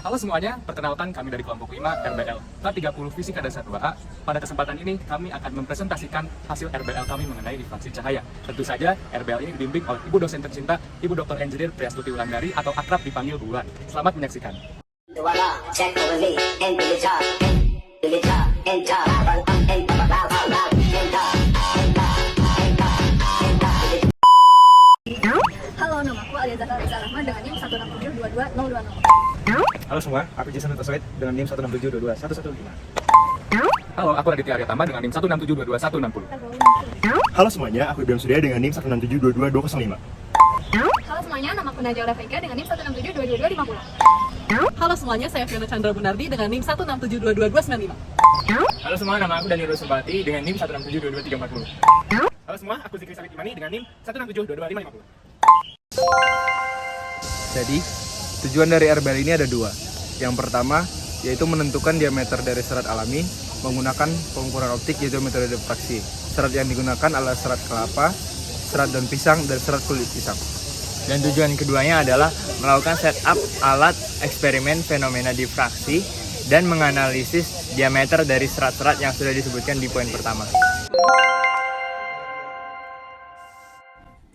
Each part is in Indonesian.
Halo semuanya, perkenalkan kami dari kelompok 5 RBL Lab 30 Fisika Dasar 2A. Pada kesempatan ini kami akan mempresentasikan hasil RBL kami mengenai difraksi cahaya. Tentu saja RBL ini dibimbing oleh Ibu dosen tercinta, Ibu Dr. Engineer Priastuti Wulandari atau akrab dipanggil Bulan. Selamat menyaksikan. Halo, namaku Alia Zahra Rizal Rahman dengan NIM 167222020. Halo semua, aku Jason Natasoid dengan NIM 167221115. Halo, aku Raditya Aryatama dengan NIM 167222160. Halo semuanya, aku Ibrahim Surya dengan NIM 167222005. Halo semuanya, namaku Najwa Rafika dengan NIM 167222050. Halo semuanya, saya Fiona Chandra Bunardi dengan NIM 167222295. Halo semua, nama aku Daniel Rosubati dengan NIM 167222340. Halo semua, aku Zikri Salit Imani dengan NIM 167222550. Jadi, tujuan dari RBL ini ada dua. Yang pertama, yaitu menentukan diameter dari serat alami menggunakan pengukuran optik yaitu metode difraksi. Serat yang digunakan adalah serat kelapa, serat daun pisang, dan serat kulit pisang. Dan tujuan keduanya adalah melakukan setup alat eksperimen fenomena difraksi dan menganalisis diameter dari serat-serat yang sudah disebutkan di poin pertama.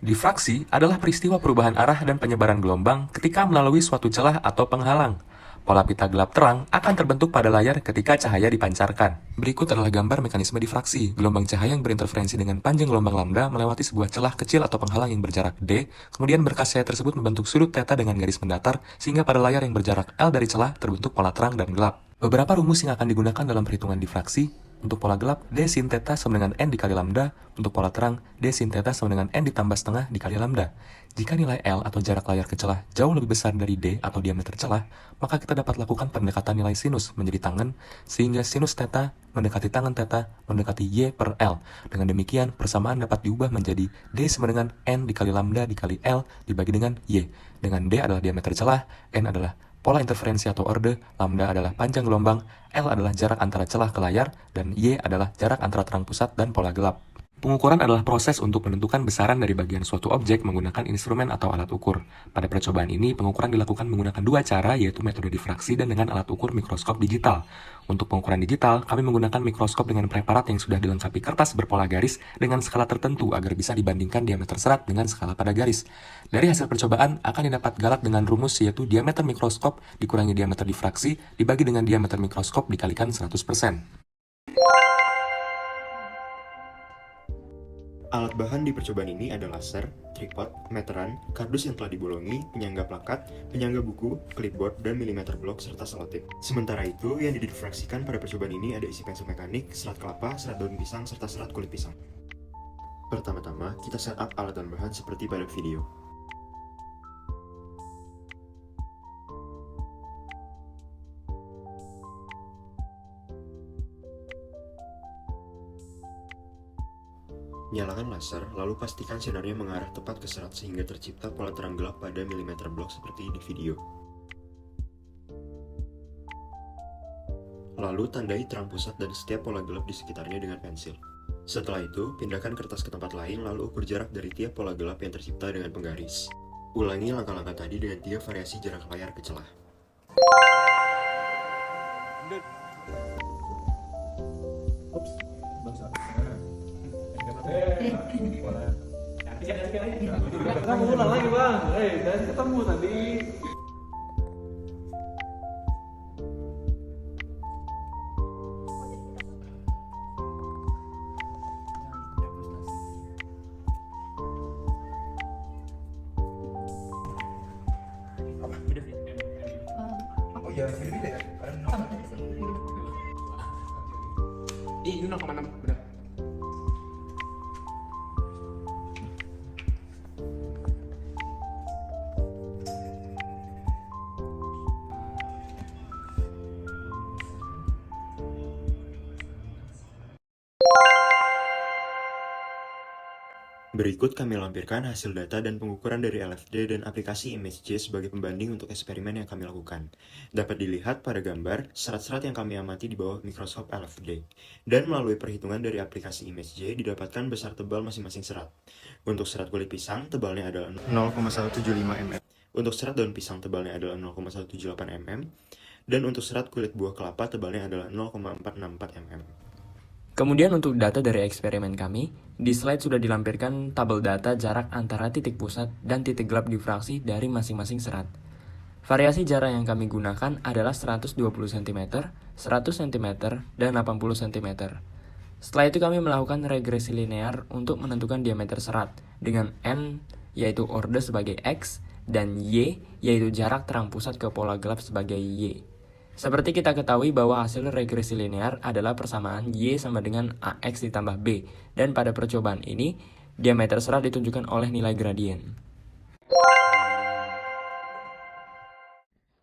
Difraksi adalah peristiwa perubahan arah dan penyebaran gelombang ketika melalui suatu celah atau penghalang. Pola pita gelap terang akan terbentuk pada layar ketika cahaya dipancarkan. Berikut adalah gambar mekanisme difraksi. Gelombang cahaya yang berinterferensi dengan panjang gelombang lambda melewati sebuah celah kecil atau penghalang yang berjarak D, kemudian berkas cahaya tersebut membentuk sudut theta dengan garis mendatar, sehingga pada layar yang berjarak L dari celah terbentuk pola terang dan gelap. Beberapa rumus yang akan digunakan dalam perhitungan difraksi. Untuk pola gelap, D sin theta sama dengan N dikali lambda. Untuk pola terang, D sin theta sama dengan N ditambah setengah dikali lambda. Jika nilai L atau jarak layar ke celah jauh lebih besar dari D atau diameter celah, maka kita dapat lakukan pendekatan nilai sinus menjadi tangen, sehingga sinus theta mendekati tangen theta mendekati Y per L. Dengan demikian, persamaan dapat diubah menjadi D sama dengan N dikali lambda dikali L dibagi dengan Y. Dengan D adalah diameter celah, N adalah pola interferensi atau orde, lambda adalah panjang gelombang, L adalah jarak antara celah ke layar, dan Y adalah jarak antara terang pusat dan pola gelap. Pengukuran adalah proses untuk menentukan besaran dari bagian suatu objek menggunakan instrumen atau alat ukur. Pada percobaan ini, pengukuran dilakukan menggunakan dua cara, yaitu metode difraksi dan dengan alat ukur mikroskop digital. Untuk pengukuran digital, kami menggunakan mikroskop dengan preparat yang sudah dilengkapi kertas berpola garis dengan skala tertentu agar bisa dibandingkan diameter serat dengan skala pada garis. Dari hasil percobaan, akan didapat galat dengan rumus yaitu diameter mikroskop dikurangi diameter difraksi dibagi dengan diameter mikroskop dikalikan 100%. Alat bahan di percobaan ini adalah laser, tripod, meteran, kardus yang telah dibolongi, penyangga plakat, penyangga buku, clipboard, dan milimeter blok serta selotip. Sementara itu, yang didifraksikan pada percobaan ini ada isi pensel mekanik, serat kelapa, serat daun pisang, serta serat kulit pisang. Pertama-tama, kita setup alat dan bahan seperti pada video. Nyalakan laser, lalu pastikan sinarnya mengarah tepat ke serat sehingga tercipta pola terang gelap pada milimeter blok seperti di video. Lalu tandai terang pusat dan setiap pola gelap di sekitarnya dengan pensil. Setelah itu, pindahkan kertas ke tempat lain lalu ukur jarak dari tiap pola gelap yang tercipta dengan penggaris. Ulangi langkah-langkah tadi dengan tiap variasi jarak layar ke celah. Kamu ulang lagi bang, dan ketemu tadi. Oh iya, beda ya? Ini 0,6, benar. Berikut kami lampirkan hasil data dan pengukuran dari LFD dan aplikasi ImageJ sebagai pembanding untuk eksperimen yang kami lakukan. Dapat dilihat pada gambar serat-serat yang kami amati di bawah mikroskop LFD. Dan melalui perhitungan dari aplikasi ImageJ didapatkan besar tebal masing-masing serat. Untuk serat kulit pisang, tebalnya adalah 0,175 mm. Untuk serat daun pisang tebalnya adalah 0,178 mm, dan untuk serat kulit buah kelapa tebalnya adalah 0,464 mm. Kemudian untuk data dari eksperimen kami, di slide sudah dilampirkan tabel data jarak antara titik pusat dan titik gelap difraksi dari masing-masing serat. Variasi jarak yang kami gunakan adalah 120 cm, 100 cm, dan 80 cm. Setelah itu kami melakukan regresi linear untuk menentukan diameter serat dengan N yaitu orde sebagai X dan Y yaitu jarak terang pusat ke pola gelap sebagai Y. Seperti kita ketahui bahwa hasil regresi linear adalah persamaan Y sama dengan AX ditambah B, dan pada percobaan ini, diameter serat ditunjukkan oleh nilai gradien.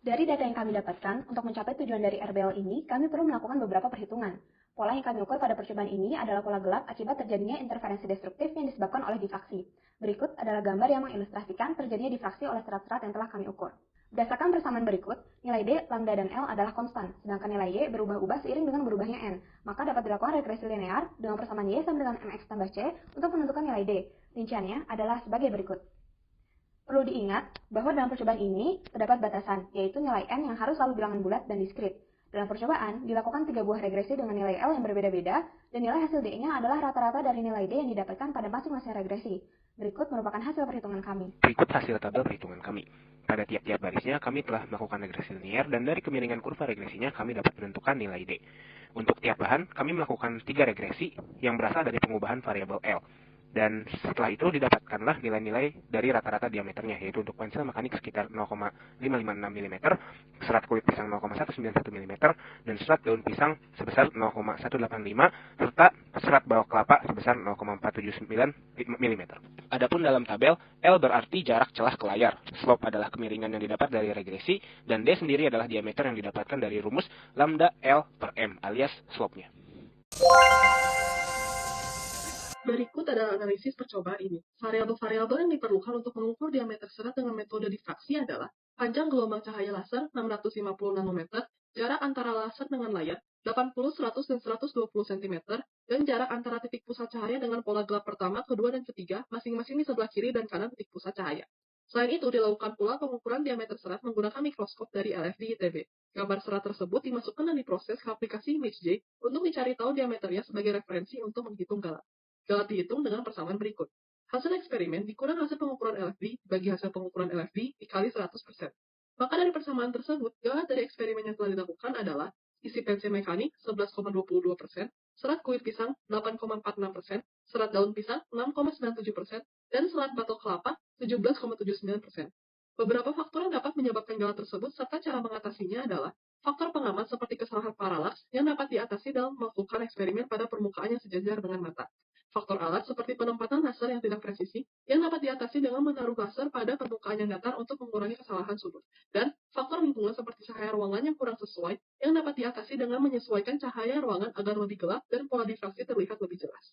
Dari data yang kami dapatkan, untuk mencapai tujuan dari RBL ini, kami perlu melakukan beberapa perhitungan. Pola yang kami ukur pada percobaan ini adalah pola gelap akibat terjadinya interferensi destruktif yang disebabkan oleh difraksi. Berikut adalah gambar yang mengilustrasikan terjadinya difraksi oleh serat-serat yang telah kami ukur. Berdasarkan persamaan berikut, nilai D, lambda, dan L adalah konstan, sedangkan nilai Y berubah-ubah seiring dengan berubahnya N. Maka dapat dilakukan regresi linear dengan persamaan Y sama dengan MX tambah C untuk menentukan nilai D. Rinciannya adalah sebagai berikut. Perlu diingat bahwa dalam percobaan ini terdapat batasan, yaitu nilai N yang harus selalu bilangan bulat dan diskrit. Dalam percobaan, dilakukan 3 buah regresi dengan nilai L yang berbeda-beda, dan nilai hasil D-nya adalah rata-rata dari nilai D yang didapatkan pada masing-masing regresi. Berikut merupakan hasil perhitungan kami. Berikut hasil tabel perhitungan kami. Pada tiap-tiap barisnya, kami telah melakukan regresi linear, dan dari kemiringan kurva regresinya, kami dapat menentukan nilai D. Untuk tiap bahan, kami melakukan 3 regresi yang berasal dari pengubahan variabel L. Dan setelah itu didapatkanlah nilai-nilai dari rata-rata diameternya, yaitu untuk pensel mekanik sekitar 0,556 mm, serat kulit pisang 0,191 mm, dan serat daun pisang sebesar 0,185, serta serat bawah kelapa sebesar 0,479 mm. Adapun dalam tabel, L berarti jarak celah ke layar, slope adalah kemiringan yang didapat dari regresi, dan D sendiri adalah diameter yang didapatkan dari rumus lambda L per M alias slope-nya. Berikut adalah analisis percobaan ini. Variabel-variabel yang diperlukan untuk mengukur diameter serat dengan metode difraksi adalah panjang gelombang cahaya laser 650 nanometer, jarak antara laser dengan layar 80, 100, dan 120 cm, dan jarak antara titik pusat cahaya dengan pola gelap pertama, kedua, dan ketiga, masing-masing di sebelah kiri dan kanan titik pusat cahaya. Selain itu, dilakukan pula pengukuran diameter serat menggunakan mikroskop dari LFD ITB. Gambar serat tersebut dimasukkan dan diproses ke aplikasi ImageJ untuk mencari tahu diameternya sebagai referensi untuk menghitung galat. Galat dihitung dengan persamaan berikut. Hasil eksperimen dikurang hasil pengukuran LFD bagi hasil pengukuran LFD dikali 100%. Maka dari persamaan tersebut, galat dari eksperimen yang telah dilakukan adalah isi pensel mekanik 11,22%, serat kulit pisang 8,46%, serat daun pisang 6,97%, dan serat batok kelapa 17,79%. Beberapa faktor yang dapat menyebabkan galat tersebut serta cara mengatasinya adalah faktor pengamat seperti kesalahan paralaks yang dapat diatasi dalam melakukan eksperimen pada permukaan yang sejajar dengan mata. Faktor alat seperti penempatan laser yang tidak presisi yang dapat diatasi dengan menaruh laser pada permukaan yang datar untuk mengurangi kesalahan sudut. Dan faktor lingkungan seperti cahaya ruangan yang kurang sesuai yang dapat diatasi dengan menyesuaikan cahaya ruangan agar lebih gelap dan pola difraksi terlihat lebih jelas.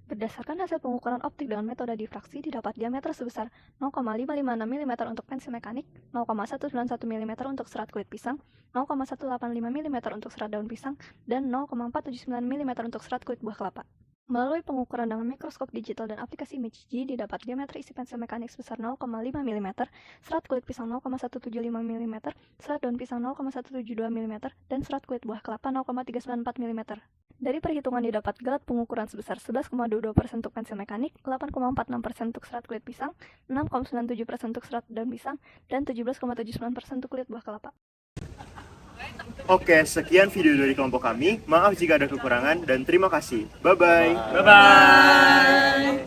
Berdasarkan hasil pengukuran optik dengan metode difraksi, didapat diameter sebesar 0,556 mm untuk pensel mekanik, 0,191 mm untuk serat kulit pisang, 0,185 mm untuk serat daun pisang, dan 0,479 mm untuk serat kulit buah kelapa. Melalui pengukuran dengan mikroskop digital dan aplikasi ImageJ, didapat diameter isi pensel mekanik sebesar 0,5 mm, serat kulit pisang 0,175 mm, serat daun pisang 0,172 mm, dan serat kulit buah kelapa 0,394 mm. Dari perhitungan didapat galat pengukuran sebesar 11,22% untuk pensel mekanik, 8,46% untuk serat kulit pisang, 6,97% untuk serat daun pisang, dan 17,79% untuk kulit buah kelapa. Oke, sekian video dari kelompok kami. Maaf jika ada kekurangan dan terima kasih. Bye-bye. Bye-bye.